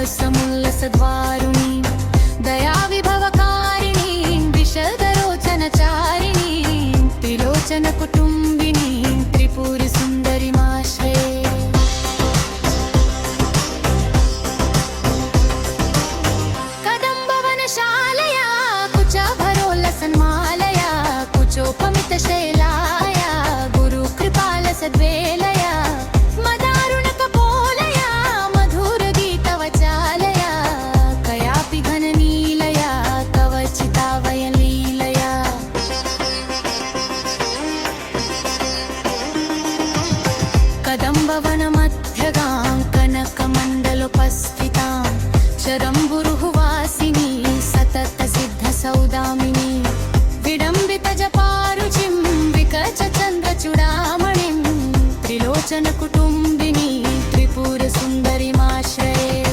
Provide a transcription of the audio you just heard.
समुल्लसद्वारुणी Daya विभवकारिणी विशदरोचनचारिणी Trilochan कुटुम्बिनी Tripuri सुन्दरीमाश्रये कदम्बवनशालया कुचाभरोल्लसन्मालया कुचोपमितशैलाया गुरुकृपालसद्वेलया मदारुणकपोलया मधुरगीतवचालया कयापि घननीलया कवचितावयलीलया कदम्बवनमध्यगां कनकमण्डलोपस्थितां शरम्बुरुहुवासिनी सततसिद्धसौदामिनी विडम्बितजपारुचिं विकचचन्द्रचूडामणिं त्रिलोचनकुटुम्बिनी त्रिपुरसुन्दरीमाश्रये